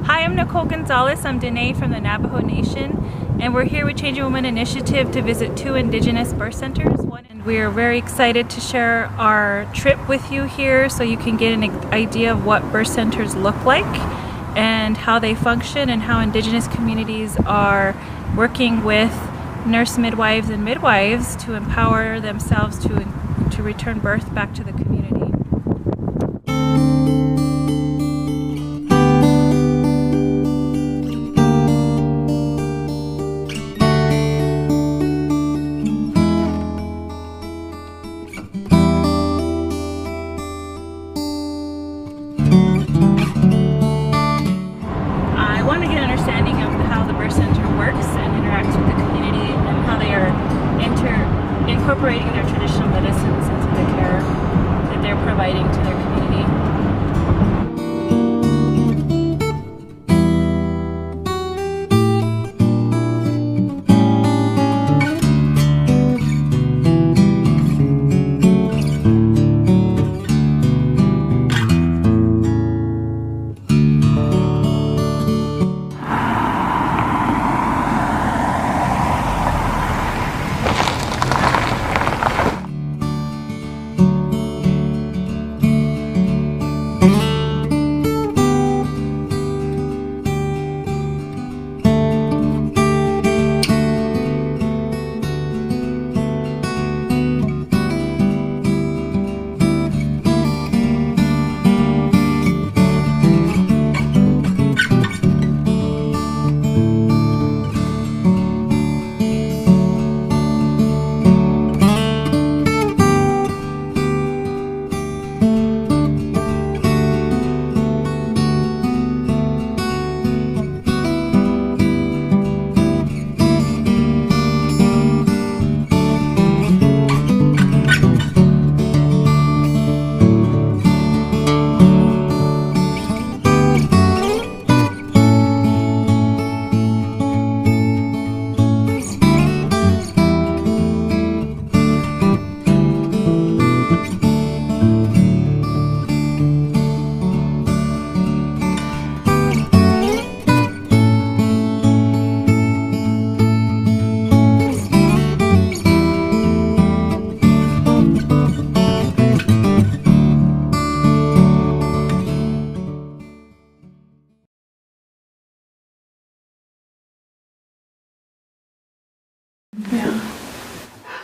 Hi, I'm Nicole Gonzalez. I'm Danae from the Navajo Nation, and we're here with Changing Woman Initiative to visit 2 indigenous birth centers. And we're very excited to share our trip with you here so you can get an idea of what birth centers look like and how they function and how indigenous communities are working with nurse midwives and midwives to empower themselves to return birth back to the community. Incorporating their traditional medicines into the care that they're providing to their community.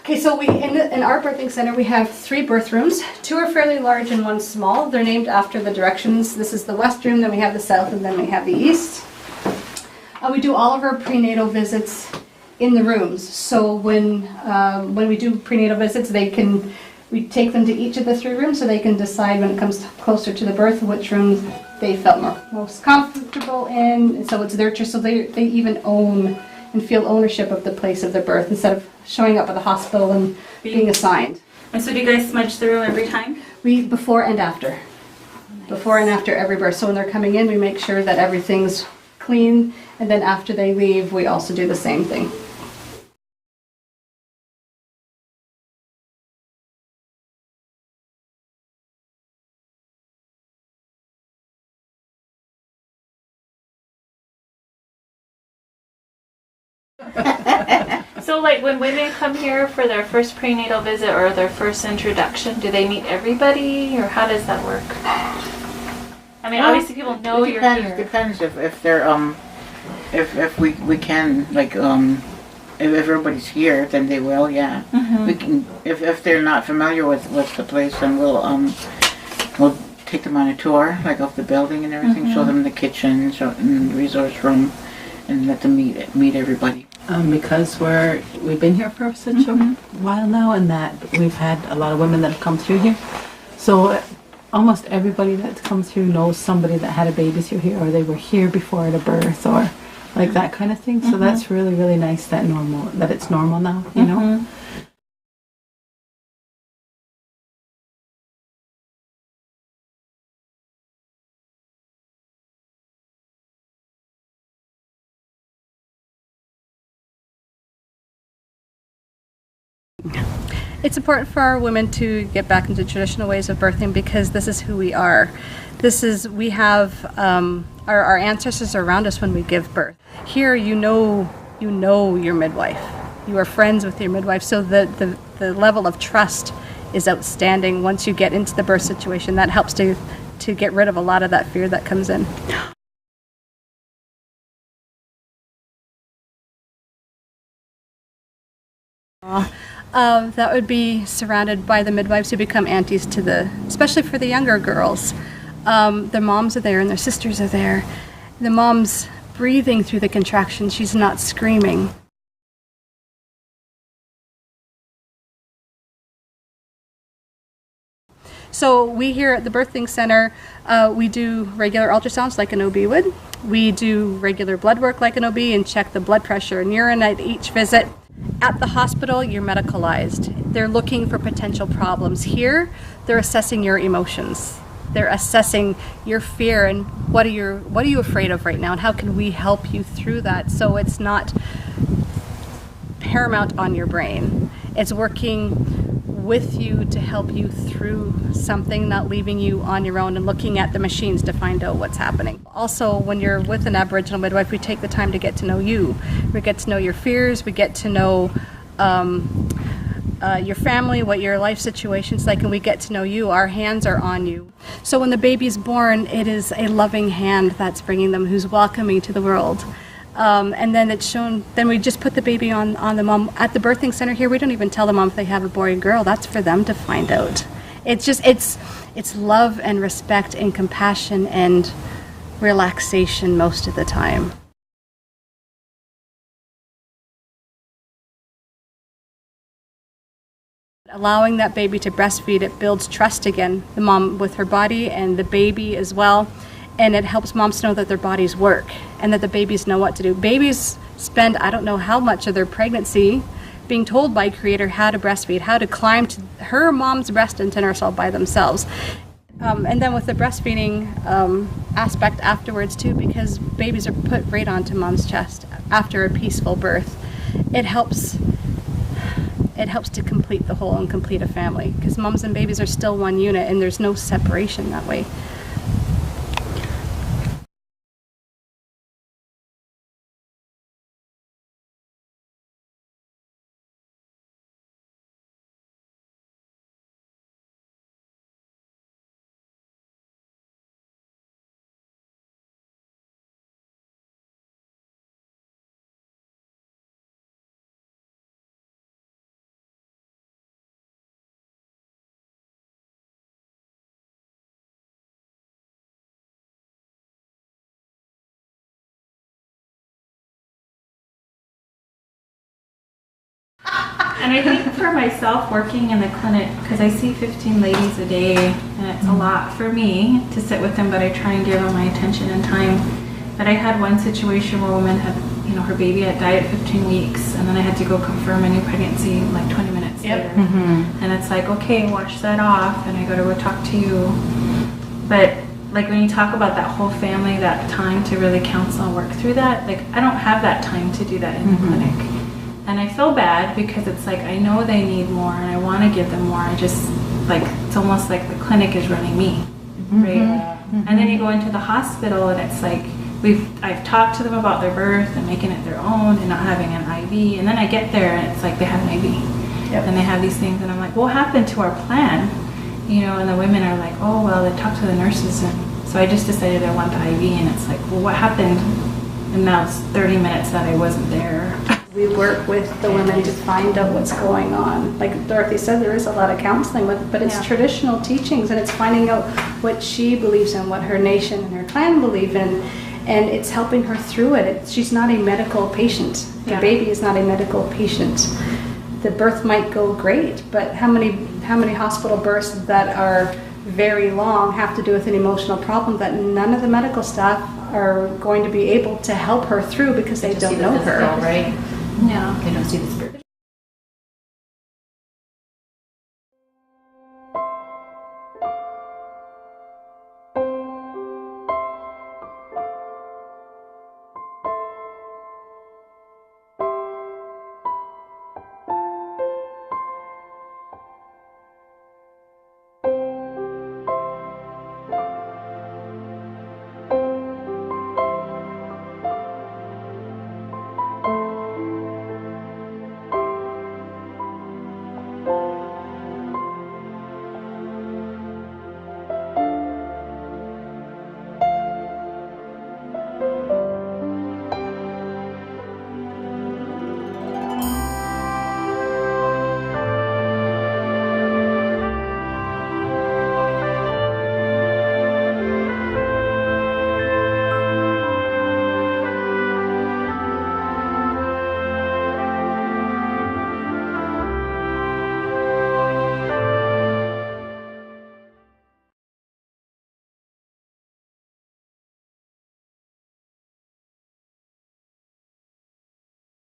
Okay, so in our birthing center we have 3 birth rooms. 2 are fairly large and 1 small. They're named after the directions. This is the west room, then we have the south, and then we have the east. We do all of our prenatal visits in the rooms. So when we do prenatal visits, we take them to each of the 3 rooms so they can decide when it comes closer to the birth which room they felt most comfortable in. So it's their choice. So they even own and feel ownership of the place of their birth instead of showing up at the hospital and being assigned. And so do you guys smudge the room every time? We before and after. Before and after every birth. So when they're coming in, we make sure that everything's clean, and then after they leave, we also do the same thing. So like when women come here for their first prenatal visit or their first introduction, do they meet everybody, or how does that work? I mean, obviously people know you're here. It depends if they're if we can, like, if everybody's here, then they will, yeah. We can, if they're not familiar with the place, then we'll take them on a tour, like, of the building and everything, show them the kitchen, and the resource room, and let them meet everybody. Because we've been here for such a while now, and that we've had a lot of women that have come through here. So almost everybody that comes through knows somebody that had a baby through here, or they were here before at a birth, or like that kind of thing. So that's really, really nice that it's normal now, you know. It's important for our women to get back into traditional ways of birthing because this is who we are. We have our ancestors are around us when we give birth. Here, you know your midwife. You are friends with your midwife, so the level of trust is outstanding. Once you get into the birth situation, that helps to get rid of a lot of that fear that comes in. That would be surrounded by the midwives who become aunties especially for the younger girls. Their moms are there and their sisters are there. The mom's breathing through the contractions, she's not screaming. So we here at the birthing center, we do regular ultrasounds like an OB would. We do regular blood work like an OB and check the blood pressure and urine at each visit. At the hospital, you're medicalized. They're looking for potential problems. Here, they're assessing your emotions. They're assessing your fear and what are you afraid of right now, and how can we help you through that so it's not paramount on your brain. It's working with you to help you through something, not leaving you on your own and looking at the machines to find out what's happening. Also, when you're with an Aboriginal midwife, we take the time to get to know you. We get to know your fears, we get to know your family, what your life situation's like, and we get to know you. Our hands are on you. So when the baby's born, it is a loving hand that's bringing them, who's welcoming to the world. And then it's shown, then we just put the baby on the mom. At the birthing center here, we don't even tell the mom if they have a boy or girl. That's for them to find out. It's just, it's love and respect and compassion and relaxation most of the time. Allowing that baby to breastfeed, it builds trust again, the mom with her body and the baby as well. And it helps moms know that their bodies work and that the babies know what to do. Babies spend, I don't know how much of their pregnancy being told by Creator how to breastfeed, how to climb to her mom's breast and to nurse all by themselves. And then with the breastfeeding aspect afterwards too, because babies are put right onto mom's chest after a peaceful birth, it helps to complete the whole and complete a family, because moms and babies are still one unit and there's no separation that way. And I think for myself working in the clinic, because I see 15 ladies a day, and it's a lot for me to sit with them, but I try and give them my attention and time. But I had one situation where a woman had, you know, her baby had died at 15 weeks, and then I had to go confirm a new pregnancy like 20 minutes later. And it's like, okay, wash that off, and I got to go talk to you. But like when you talk about that whole family, that time to really counsel and work through that, like I don't have that time to do that in the clinic. And I feel bad because it's like I know they need more and I want to give them more. I just, like, it's almost like the clinic is running me, right? And then you go into the hospital and it's like I've talked to them about their birth and making it their own and not having an IV. And then I get there and it's like they have an IV. And they have these things and I'm like, what happened to our plan? You know, and the women are like, oh, well, they talked to the nurses, and so I just decided I want the IV, and it's like, well, what happened? And now it's 30 minutes that I wasn't there. We work with the women to find out what's going on. Like Dorothy said, there is a lot of counseling with it, but it's traditional teachings, and it's finding out what she believes in, what her nation and her clan believe in, and it's helping her through it. She's not a medical patient. The baby is not a medical patient. The birth might go great, but how many hospital births that are very long have to do with an emotional problem that none of the medical staff are going to be able to help her through because they don't know her. Right? Yeah. They don't see the spirit.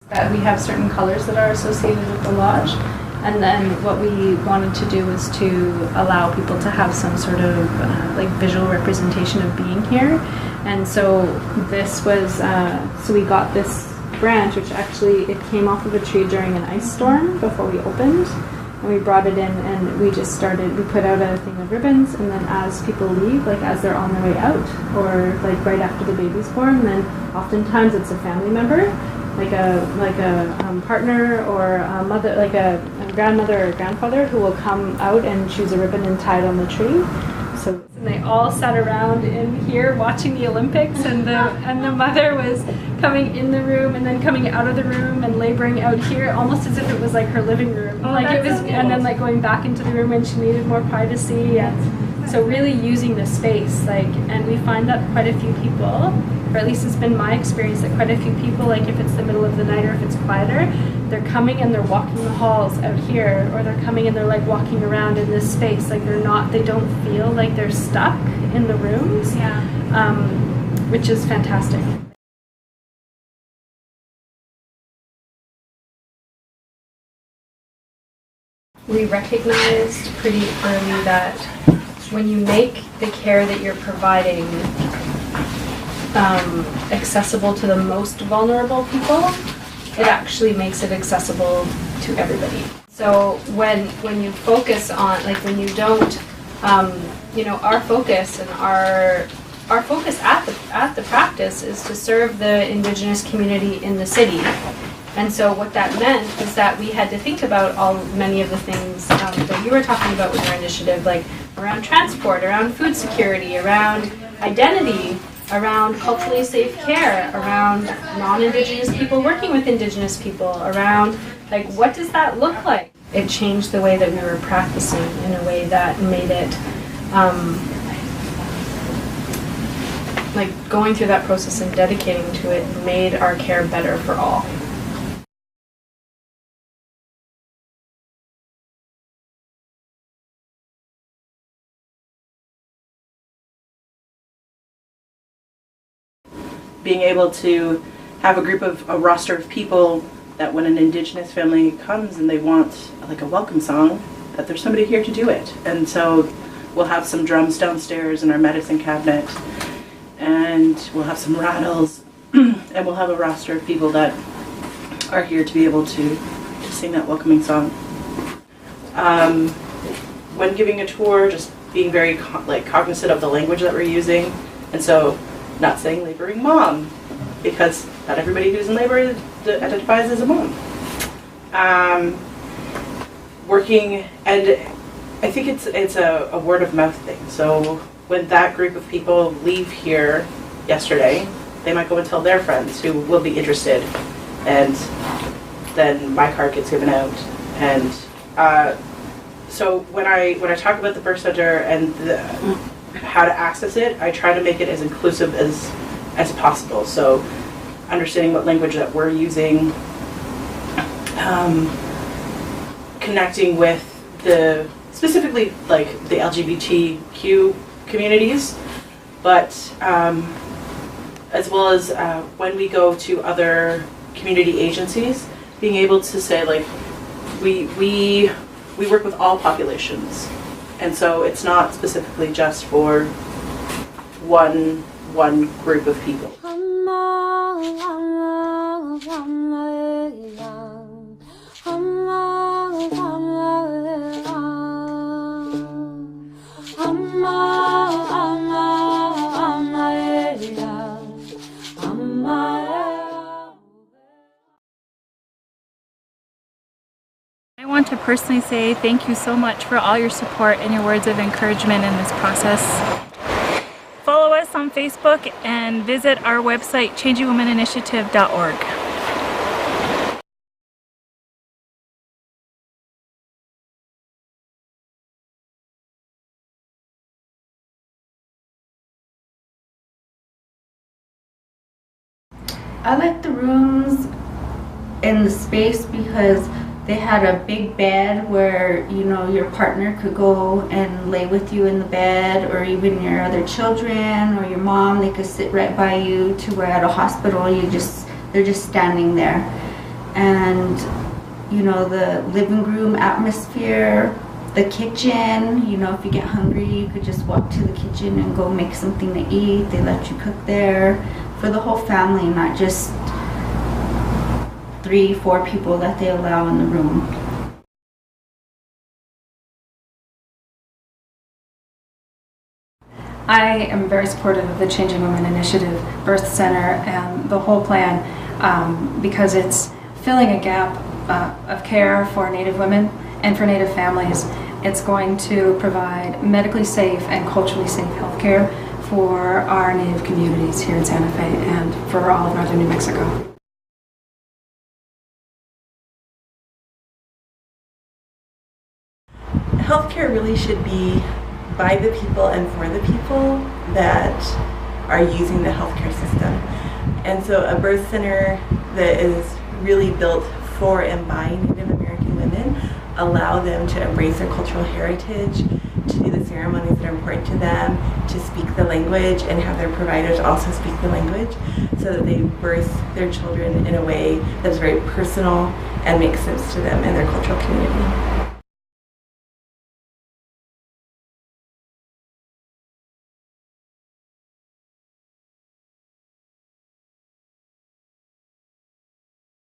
That we have certain colors that are associated with the lodge, and then what we wanted to do was to allow people to have some sort of like visual representation of being here. And so this was so we got this branch, which actually it came off of a tree during an ice storm before we opened, and we brought it in and we just started, we put out a thing of ribbons, and then as people leave, like as they're on their way out or like right after the baby's born, then oftentimes it's a family member, like a partner or a mother, like a grandmother or grandfather, who will come out and choose a ribbon and tie it on the tree. So and they all sat around in here watching the Olympics, and the mother was coming in the room and then coming out of the room and laboring out here, almost as if it was like her living room. Oh, like it was, so cool. and then like going back into the room when she needed more privacy. And so really using the space, like, and we find that quite a few people, or at least it's been my experience, that quite a few people, like if it's the middle of the night or if it's quieter, they're coming and they're walking the halls out here, or they're coming and they're like walking around in this space, like they don't feel like they're stuck in the rooms, which is fantastic. We recognized pretty early that when you make the care that you're providing accessible to the most vulnerable people, it actually makes it accessible to everybody. So when you focus on, like when you don't, our focus and our focus at the practice is to serve the Indigenous community in the city. And so what that meant is that we had to think about many of the things that you were talking about with your initiative, like around transport, around food security, around identity, around culturally safe care, around non-Indigenous people working with Indigenous people, around like what does that look like? It changed the way that we were practicing in a way that made it like going through that process and dedicating to it made our care better for all. being able to have a roster of people that when an indigenous family comes and they want like a welcome song, that there's somebody here to do it. And so we'll have some drums downstairs in our medicine cabinet, and we'll have some rattles, and we'll have a roster of people that are here to be able to sing that welcoming song. When giving a tour, just being very cognizant of the language that we're using, and so not saying laboring mom, because not everybody who's in labor identifies as a mom. Working, and I think it's a word of mouth thing. So when that group of people leave here yesterday, they might go and tell their friends who will be interested, and then my card gets given out. And so when I talk about the birth center and how to access it, I try to make it as inclusive as possible. So understanding what language that we're using, connecting with specifically like the LGBTQ communities, but as well as when we go to other community agencies, being able to say like we work with all populations, and so it's not specifically just for one group of people. I want to personally say thank you so much for all your support and your words of encouragement in this process. Follow us on Facebook and visit our website changingwomaninitiative.org. I like the rooms in the space because they had a big bed where, you know, your partner could go and lay with you in the bed, or even your other children or your mom. They could sit right by you, to where at a hospital they're just standing there. And, you know, the living room atmosphere, the kitchen, you know, if you get hungry, you could just walk to the kitchen and go make something to eat. They let you cook there for the whole family, not just 3-4 people that they allow in the room. I am very supportive of the Changing Women Initiative Birth Center and the whole plan because it's filling a gap of care for Native women and for Native families. It's going to provide medically safe and culturally safe healthcare for our Native communities here in Santa Fe and for all of northern New Mexico. Healthcare really should be by the people and for the people that are using the healthcare system. And so a birth center that is really built for and by Native American women allow them to embrace their cultural heritage, to do the ceremonies that are important to them, to speak the language, and have their providers also speak the language, so that they birth their children in a way that's very personal and makes sense to them and their cultural community.